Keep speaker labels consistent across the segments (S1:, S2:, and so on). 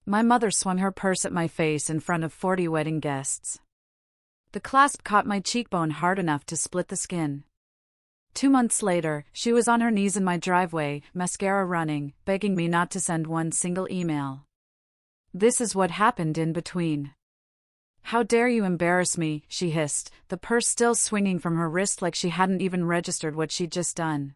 S1: My mother swung her purse at my face in front of 40 wedding guests. The clasp caught my cheekbone hard enough to split the skin. 2 months later, she was on her knees in my driveway, mascara running, begging me not to send one single email. This is what happened in between. "How dare you embarrass me," she hissed, the purse still swinging from her wrist like she hadn't even registered what she'd just done.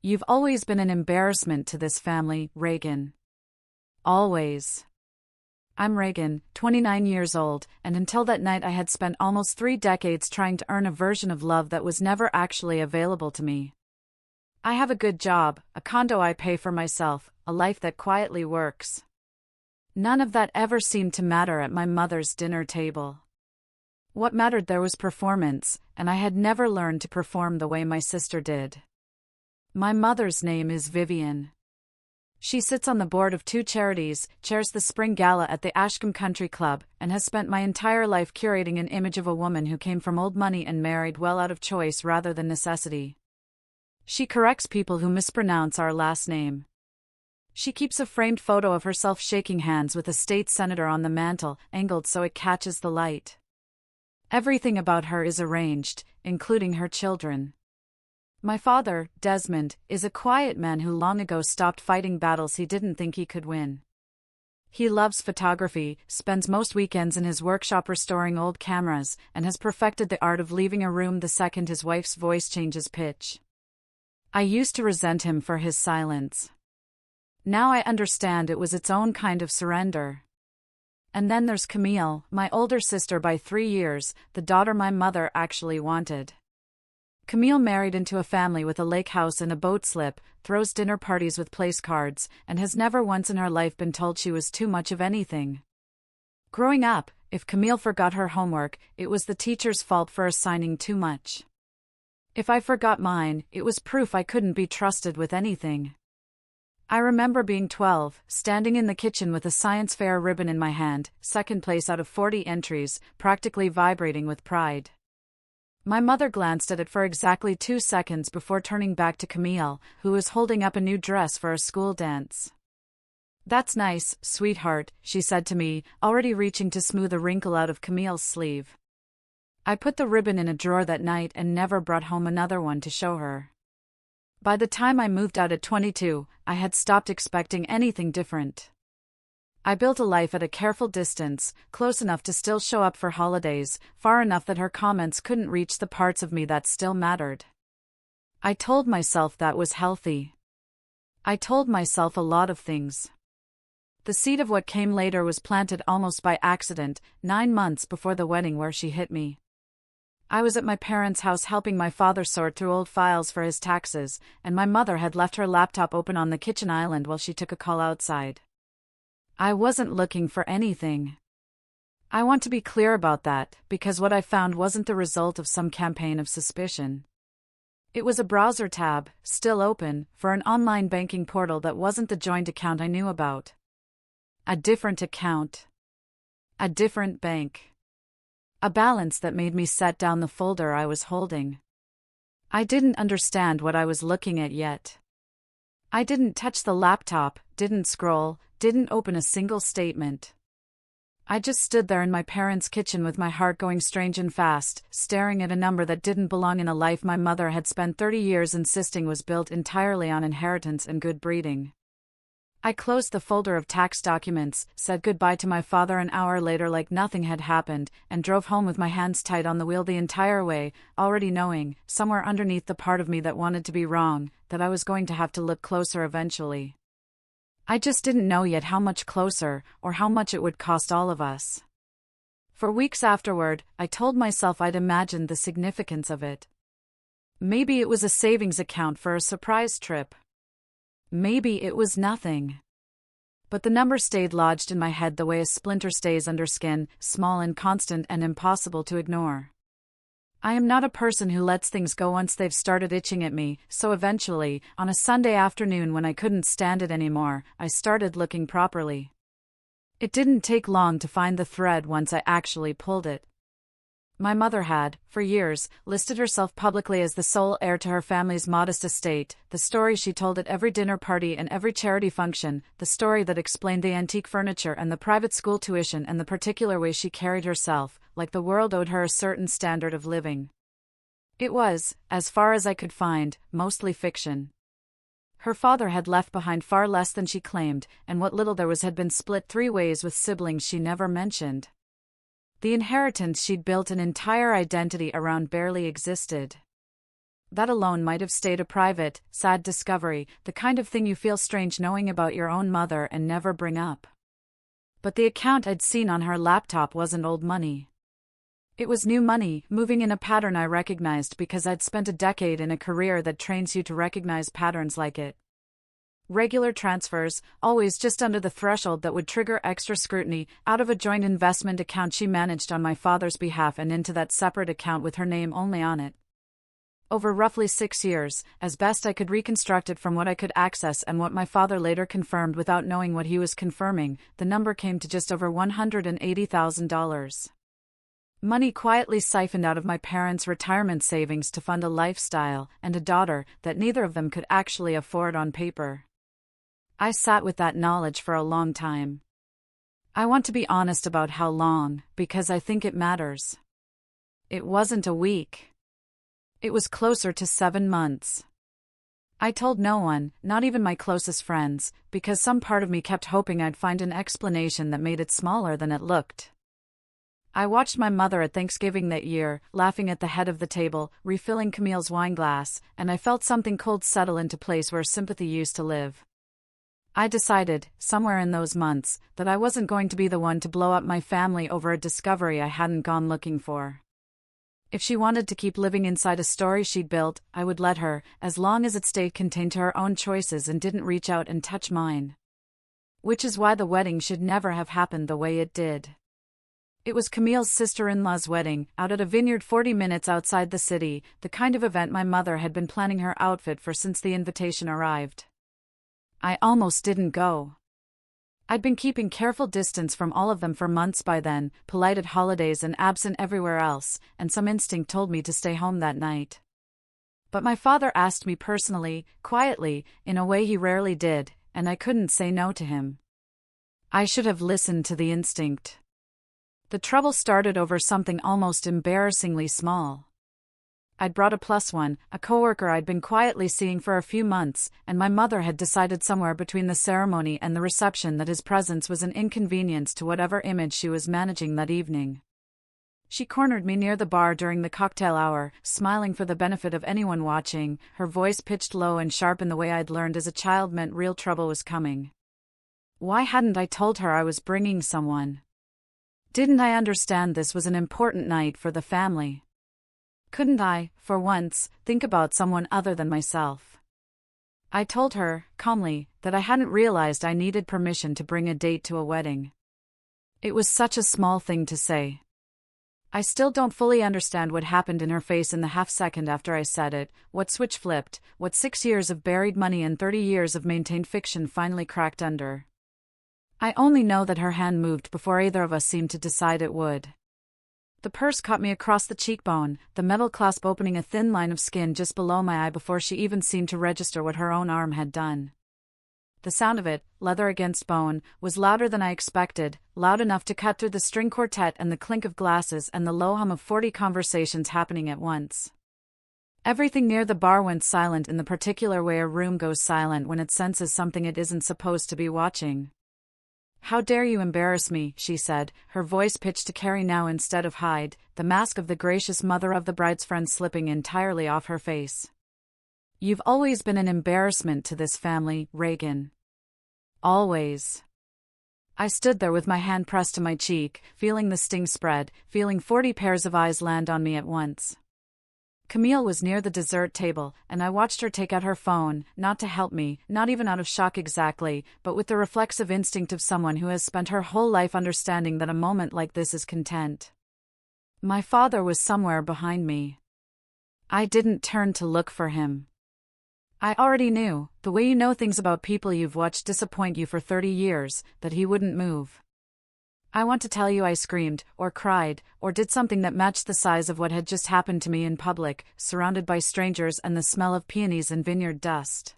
S1: "You've always been an embarrassment to this family, Reagan. Always." I'm Reagan, 29 years old, and until that night I had spent almost 3 decades trying to earn a version of love that was never actually available to me. I have a good job, a condo I pay for myself, a life that quietly works. None of that ever seemed to matter at my mother's dinner table. What mattered there was performance, and I had never learned to perform the way my sister did. My mother's name is Vivian. She sits on the board of 2 charities, chairs the spring gala at the Ashcombe Country Club, and has spent my entire life curating an image of a woman who came from old money and married well out of choice rather than necessity. She corrects people who mispronounce our last name. She keeps a framed photo of herself shaking hands with a state senator on the mantel, angled so it catches the light. Everything about her is arranged, including her children. My father, Desmond, is a quiet man who long ago stopped fighting battles he didn't think he could win. He loves photography, spends most weekends in his workshop restoring old cameras, and has perfected the art of leaving a room the second his wife's voice changes pitch. I used to resent him for his silence. Now I understand it was its own kind of surrender. And then there's Camille, my older sister by 3 years, the daughter my mother actually wanted. Camille married into a family with a lake house and a boat slip, throws dinner parties with place cards, and has never once in her life been told she was too much of anything. Growing up, if Camille forgot her homework, it was the teacher's fault for assigning too much. If I forgot mine, it was proof I couldn't be trusted with anything. I remember being 12, standing in the kitchen with a science fair ribbon in my hand, second place out of 40 entries, practically vibrating with pride. My mother glanced at it for exactly 2 seconds before turning back to Camille, who was holding up a new dress for a school dance. "That's nice, sweetheart," she said to me, already reaching to smooth a wrinkle out of Camille's sleeve. I put the ribbon in a drawer that night and never brought home another one to show her. By the time I moved out at 22, I had stopped expecting anything different. I built a life at a careful distance, close enough to still show up for holidays, far enough that her comments couldn't reach the parts of me that still mattered. I told myself that was healthy. I told myself a lot of things. The seed of what came later was planted almost by accident, 9 months before the wedding where she hit me. I was at my parents' house helping my father sort through old files for his taxes, and my mother had left her laptop open on the kitchen island while she took a call outside. I wasn't looking for anything. I want to be clear about that, because what I found wasn't the result of some campaign of suspicion. It was a browser tab, still open, for an online banking portal that wasn't the joint account I knew about. A different account. A different bank. A balance that made me set down the folder I was holding. I didn't understand what I was looking at yet. I didn't touch the laptop, didn't scroll, didn't open a single statement. I just stood there in my parents' kitchen with my heart going strange and fast, staring at a number that didn't belong in a life my mother had spent 30 years insisting was built entirely on inheritance and good breeding. I closed the folder of tax documents, said goodbye to my father an hour later like nothing had happened, and drove home with my hands tight on the wheel the entire way, already knowing, somewhere underneath the part of me that wanted to be wrong, that I was going to have to look closer eventually. I just didn't know yet how much closer, or how much it would cost all of us. For weeks afterward, I told myself I'd imagined the significance of it. Maybe it was a savings account for a surprise trip. Maybe it was nothing. But the number stayed lodged in my head the way a splinter stays under skin, small and constant and impossible to ignore. I am not a person who lets things go once they've started itching at me, so eventually, on a Sunday afternoon when I couldn't stand it anymore, I started looking properly. It didn't take long to find the thread once I actually pulled it. My mother had, for years, listed herself publicly as the sole heir to her family's modest estate, the story she told at every dinner party and every charity function, the story that explained the antique furniture and the private school tuition and the particular way she carried herself, like the world owed her a certain standard of living. It was, as far as I could find, mostly fiction. Her father had left behind far less than she claimed, and what little there was had been split 3 ways with siblings she never mentioned. The inheritance she'd built an entire identity around barely existed. That alone might have stayed a private, sad discovery, the kind of thing you feel strange knowing about your own mother and never bring up. But the account I'd seen on her laptop wasn't old money. It was new money, moving in a pattern I recognized because I'd spent a decade in a career that trains you to recognize patterns like it. Regular transfers, always just under the threshold that would trigger extra scrutiny, out of a joint investment account she managed on my father's behalf and into that separate account with her name only on it. Over roughly 6 years, as best I could reconstruct it from what I could access and what my father later confirmed without knowing what he was confirming, the number came to just over $180,000. Money quietly siphoned out of my parents' retirement savings to fund a lifestyle and a daughter that neither of them could actually afford on paper. I sat with that knowledge for a long time. I want to be honest about how long, because I think it matters. It wasn't a week. It was closer to 7 months. I told no one, not even my closest friends, because some part of me kept hoping I'd find an explanation that made it smaller than it looked. I watched my mother at Thanksgiving that year, laughing at the head of the table, refilling Camille's wine glass, and I felt something cold settle into place where sympathy used to live. I decided, somewhere in those months, that I wasn't going to be the one to blow up my family over a discovery I hadn't gone looking for. If she wanted to keep living inside a story she'd built, I would let her, as long as it stayed contained to her own choices and didn't reach out and touch mine. Which is why the wedding should never have happened the way it did. It was Camille's sister-in-law's wedding, out at a vineyard 40 minutes outside the city, the kind of event my mother had been planning her outfit for since the invitation arrived. I almost didn't go. I'd been keeping careful distance from all of them for months by then, polite at holidays and absent everywhere else, and some instinct told me to stay home that night. But my father asked me personally, quietly, in a way he rarely did, and I couldn't say no to him. I should have listened to the instinct. The trouble started over something almost embarrassingly small. I'd brought a +1, a coworker I'd been quietly seeing for a few months, and my mother had decided somewhere between the ceremony and the reception that his presence was an inconvenience to whatever image she was managing that evening. She cornered me near the bar during the cocktail hour, smiling for the benefit of anyone watching, her voice pitched low and sharp in the way I'd learned as a child meant real trouble was coming. Why hadn't I told her I was bringing someone? Didn't I understand this was an important night for the family? Couldn't I, for once, think about someone other than myself? I told her, calmly, that I hadn't realized I needed permission to bring a date to a wedding. It was such a small thing to say. I still don't fully understand what happened in her face in the half-second after I said it, what switch flipped, what 6 years of buried money and 30 years of maintained fiction finally cracked under. I only know that her hand moved before either of us seemed to decide it would. The purse caught me across the cheekbone, the metal clasp opening a thin line of skin just below my eye before she even seemed to register what her own arm had done. The sound of it, leather against bone, was louder than I expected, loud enough to cut through the string quartet and the clink of glasses and the low hum of 40 conversations happening at once. Everything near the bar went silent in the particular way a room goes silent when it senses something it isn't supposed to be watching. "How dare you embarrass me," she said, her voice pitched to carry now instead of hide, the mask of the gracious mother of the bride's friend slipping entirely off her face. "You've always been an embarrassment to this family, Reagan. Always." I stood there with my hand pressed to my cheek, feeling the sting spread, feeling 40 pairs of eyes land on me at once. Camille was near the dessert table, and I watched her take out her phone, not to help me, not even out of shock exactly, but with the reflexive instinct of someone who has spent her whole life understanding that a moment like this is content. My father was somewhere behind me. I didn't turn to look for him. I already knew, the way you know things about people you've watched disappoint you for 30 years, that he wouldn't move. I want to tell you I screamed, or cried, or did something that matched the size of what had just happened to me in public, surrounded by strangers and the smell of peonies and vineyard dust.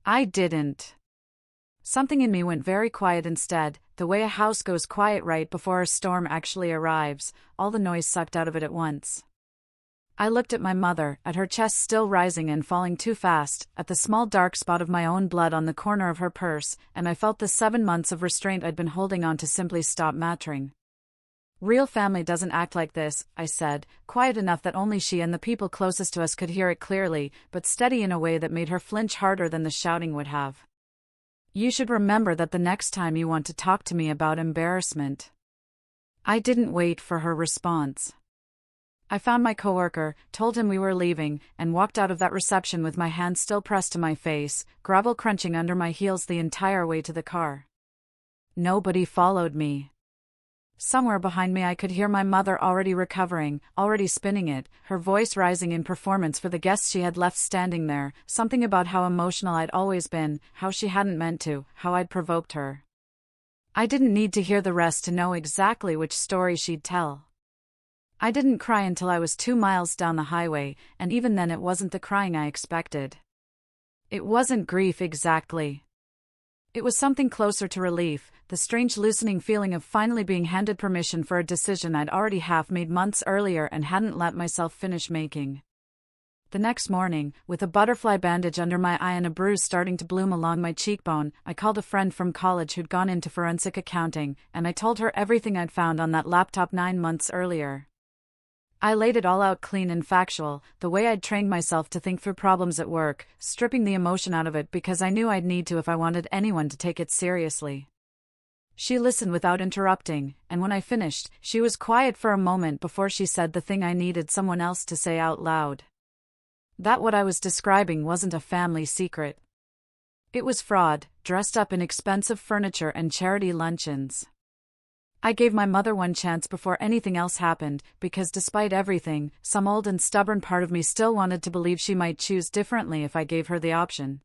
S1: I didn't. Something in me went very quiet instead, the way a house goes quiet right before a storm actually arrives, all the noise sucked out of it at once. I looked at my mother, at her chest still rising and falling too fast, at the small dark spot of my own blood on the corner of her purse, and I felt the 7 months of restraint I'd been holding on to simply stop mattering. Real family doesn't act like this, I said, quiet enough that only she and the people closest to us could hear it clearly, but steady in a way that made her flinch harder than the shouting would have. You should remember that the next time you want to talk to me about embarrassment. I didn't wait for her response. I found my coworker, told him we were leaving, and walked out of that reception with my hand still pressed to my face, gravel crunching under my heels the entire way to the car. Nobody followed me. Somewhere behind me I could hear my mother already recovering, already spinning it, her voice rising in performance for the guests she had left standing there, something about how emotional I'd always been, how she hadn't meant to, how I'd provoked her. I didn't need to hear the rest to know exactly which story she'd tell. I didn't cry until I was 2 miles down the highway, and even then it wasn't the crying I expected. It wasn't grief exactly. It was something closer to relief, the strange loosening feeling of finally being handed permission for a decision I'd already half made months earlier and hadn't let myself finish making. The next morning, with a butterfly bandage under my eye and a bruise starting to bloom along my cheekbone, I called a friend from college who'd gone into forensic accounting, and I told her everything I'd found on that laptop 9 months earlier. I laid it all out clean and factual, the way I'd trained myself to think through problems at work, stripping the emotion out of it because I knew I'd need to if I wanted anyone to take it seriously. She listened without interrupting, and when I finished, she was quiet for a moment before she said the thing I needed someone else to say out loud. That what I was describing wasn't a family secret. It was fraud, dressed up in expensive furniture and charity luncheons. I gave my mother one chance before anything else happened, because despite everything, some old and stubborn part of me still wanted to believe she might choose differently if I gave her the option.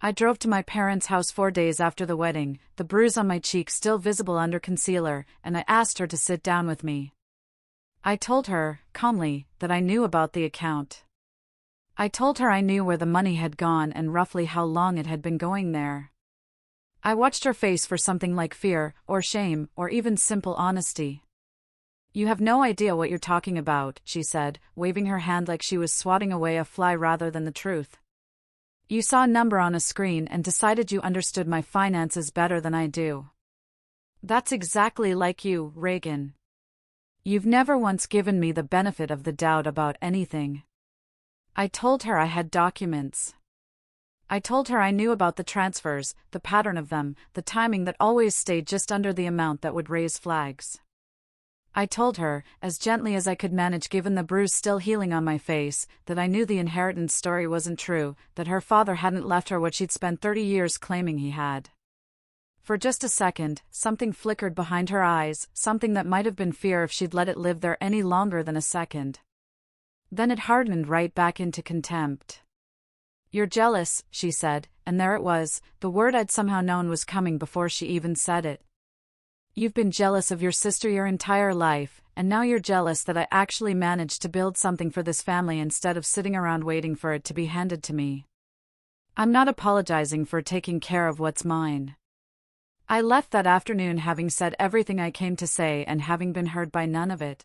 S1: I drove to my parents' house 4 days after the wedding, the bruise on my cheek still visible under concealer, and I asked her to sit down with me. I told her, calmly, that I knew about the account. I told her I knew where the money had gone and roughly how long it had been going there. I watched her face for something like fear, or shame, or even simple honesty. You have no idea what you're talking about, she said, waving her hand like she was swatting away a fly rather than the truth. You saw a number on a screen and decided you understood my finances better than I do. That's exactly like you, Reagan. You've never once given me the benefit of the doubt about anything. I told her I had documents. I told her I knew about the transfers, the pattern of them, the timing that always stayed just under the amount that would raise flags. I told her, as gently as I could manage given the bruise still healing on my face, that I knew the inheritance story wasn't true, that her father hadn't left her what she'd spent 30 years claiming he had. For just a second, something flickered behind her eyes, something that might have been fear if she'd let it live there any longer than a second. Then it hardened right back into contempt. You're jealous, she said, and there it was, the word I'd somehow known was coming before she even said it. You've been jealous of your sister your entire life, and now you're jealous that I actually managed to build something for this family instead of sitting around waiting for it to be handed to me. I'm not apologizing for taking care of what's mine. I left that afternoon having said everything I came to say and having been heard by none of it.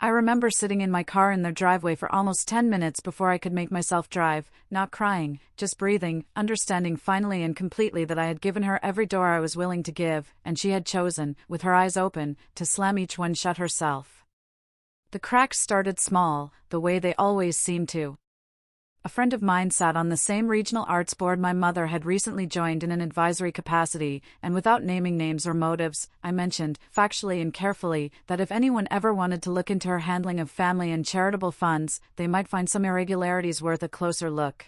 S1: I remember sitting in my car in their driveway for almost 10 minutes before I could make myself drive, not crying, just breathing, understanding finally and completely that I had given her every door I was willing to give, and she had chosen, with her eyes open, to slam each one shut herself. The cracks started small, the way they always seem to. A friend of mine sat on the same regional arts board my mother had recently joined in an advisory capacity, and without naming names or motives, I mentioned, factually and carefully, that if anyone ever wanted to look into her handling of family and charitable funds, they might find some irregularities worth a closer look.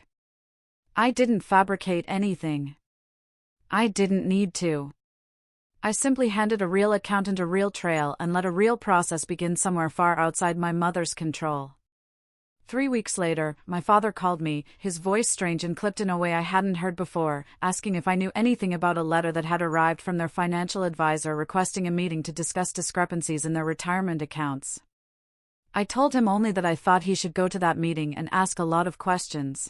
S1: I didn't fabricate anything. I didn't need to. I simply handed a real accountant a real trail and let a real process begin somewhere far outside my mother's control. 3 weeks later, my father called me, his voice strange and clipped in a way I hadn't heard before, asking if I knew anything about a letter that had arrived from their financial advisor requesting a meeting to discuss discrepancies in their retirement accounts. I told him only that I thought he should go to that meeting and ask a lot of questions.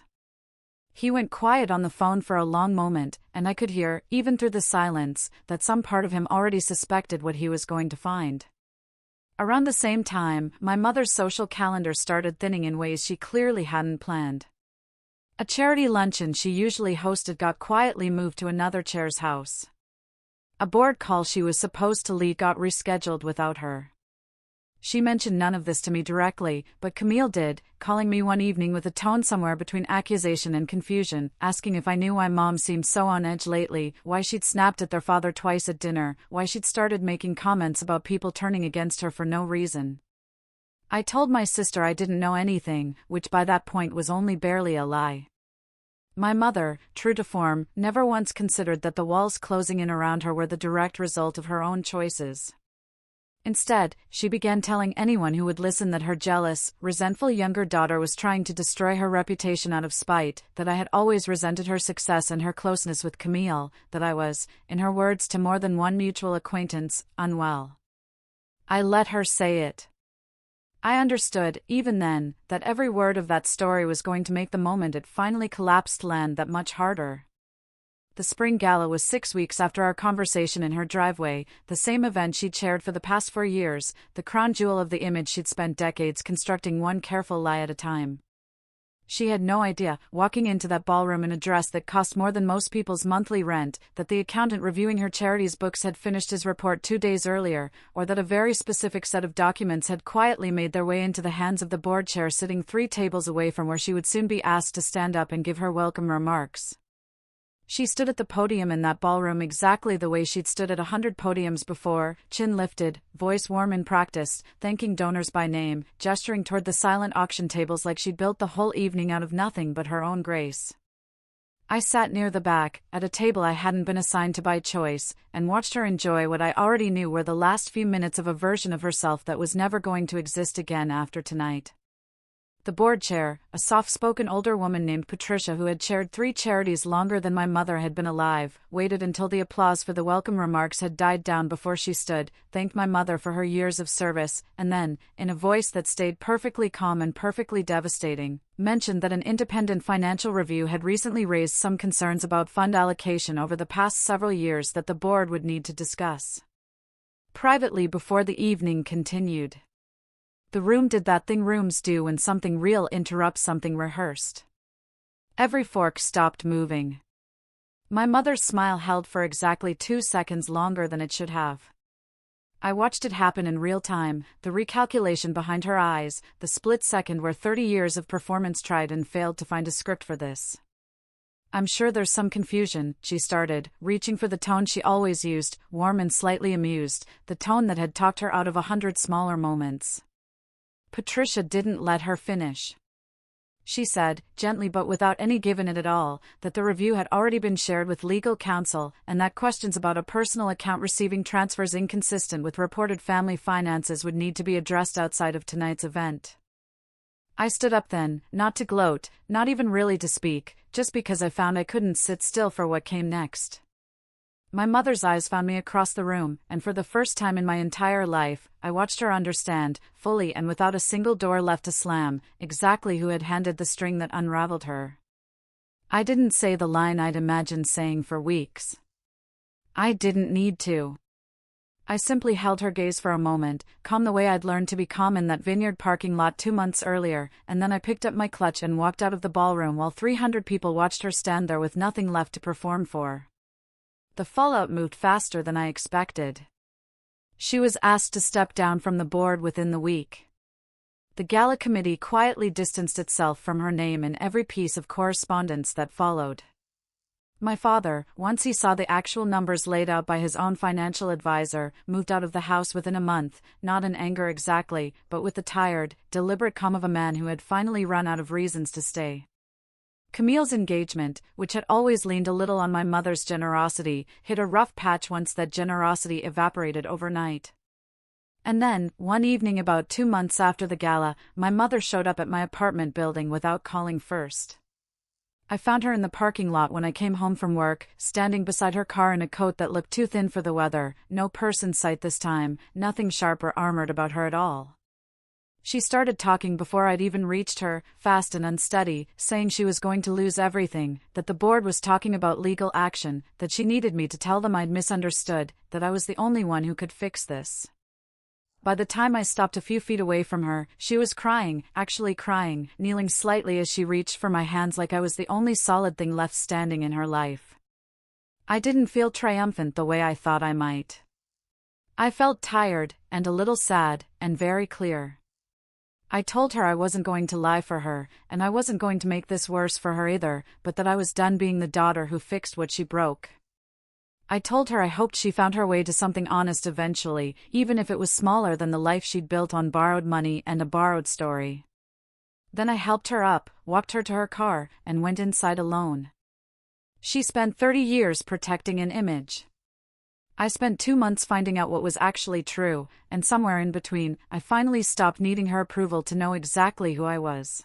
S1: He went quiet on the phone for a long moment, and I could hear, even through the silence, that some part of him already suspected what he was going to find. Around the same time, my mother's social calendar started thinning in ways she clearly hadn't planned. A charity luncheon she usually hosted got quietly moved to another chair's house. A board call she was supposed to lead got rescheduled without her. She mentioned none of this to me directly, but Camille did, calling me one evening with a tone somewhere between accusation and confusion, asking if I knew why Mom seemed so on edge lately, why she'd snapped at their father twice at dinner, why she'd started making comments about people turning against her for no reason. I told my sister I didn't know anything, which by that point was only barely a lie. My mother, true to form, never once considered that the walls closing in around her were the direct result of her own choices. Instead, she began telling anyone who would listen that her jealous, resentful younger daughter was trying to destroy her reputation out of spite, that I had always resented her success and her closeness with Camille, that I was, in her words to more than one mutual acquaintance, unwell. I let her say it. I understood, even then, that every word of that story was going to make the moment it finally collapsed land that much harder. The spring gala was 6 weeks after our conversation in her driveway, the same event she'd chaired for the past 4 years, the crown jewel of the image she'd spent decades constructing one careful lie at a time. She had no idea, walking into that ballroom in a dress that cost more than most people's monthly rent, that the accountant reviewing her charity's books had finished his report 2 days earlier, or that a very specific set of documents had quietly made their way into the hands of the board chair sitting 3 tables away from where she would soon be asked to stand up and give her welcome remarks. She stood at the podium in that ballroom exactly the way she'd stood at 100 podiums before, chin lifted, voice warm and practiced, thanking donors by name, gesturing toward the silent auction tables like she'd built the whole evening out of nothing but her own grace. I sat near the back, at a table I hadn't been assigned to by choice, and watched her enjoy what I already knew were the last few minutes of a version of herself that was never going to exist again after tonight. The board chair, a soft-spoken older woman named Patricia who had chaired 3 charities longer than my mother had been alive, waited until the applause for the welcome remarks had died down before she stood, thanked my mother for her years of service, and then, in a voice that stayed perfectly calm and perfectly devastating, mentioned that an independent financial review had recently raised some concerns about fund allocation over the past several years that the board would need to discuss privately before the evening continued. The room did that thing rooms do when something real interrupts something rehearsed. Every fork stopped moving. My mother's smile held for exactly 2 seconds longer than it should have. I watched it happen in real time, the recalculation behind her eyes, the split second where 30 years of performance tried and failed to find a script for this. "I'm sure there's some confusion," she started, reaching for the tone she always used, warm and slightly amused, the tone that had talked her out of 100 smaller moments. Patricia didn't let her finish. She said, gently but without any give in it at all, that the review had already been shared with legal counsel, and that questions about a personal account receiving transfers inconsistent with reported family finances would need to be addressed outside of tonight's event. I stood up then, not to gloat, not even really to speak, just because I found I couldn't sit still for what came next. My mother's eyes found me across the room, and for the first time in my entire life, I watched her understand, fully and without a single door left to slam, exactly who had handed the string that unraveled her. I didn't say the line I'd imagined saying for weeks. I didn't need to. I simply held her gaze for a moment, calm the way I'd learned to be calm in that vineyard parking lot 2 months earlier, and then I picked up my clutch and walked out of the ballroom while 300 people watched her stand there with nothing left to perform for. The fallout moved faster than I expected. She was asked to step down from the board within the week. The gala committee quietly distanced itself from her name in every piece of correspondence that followed. My father, once he saw the actual numbers laid out by his own financial advisor, moved out of the house within a month, not in anger exactly, but with the tired, deliberate calm of a man who had finally run out of reasons to stay. Camille's engagement, which had always leaned a little on my mother's generosity, hit a rough patch once that generosity evaporated overnight. And then, one evening about 2 months after the gala, my mother showed up at my apartment building without calling first. I found her in the parking lot when I came home from work, standing beside her car in a coat that looked too thin for the weather, no purse in sight this time, nothing sharp or armored about her at all. She started talking before I'd even reached her, fast and unsteady, saying she was going to lose everything, that the board was talking about legal action, that she needed me to tell them I'd misunderstood, that I was the only one who could fix this. By the time I stopped a few feet away from her, she was crying, actually crying, kneeling slightly as she reached for my hands like I was the only solid thing left standing in her life. I didn't feel triumphant the way I thought I might. I felt tired, and a little sad, and very clear. I told her I wasn't going to lie for her, and I wasn't going to make this worse for her either, but that I was done being the daughter who fixed what she broke. I told her I hoped she found her way to something honest eventually, even if it was smaller than the life she'd built on borrowed money and a borrowed story. Then I helped her up, walked her to her car, and went inside alone. She spent 30 years protecting an image. I spent 2 months finding out what was actually true, and somewhere in between, I finally stopped needing her approval to know exactly who I was.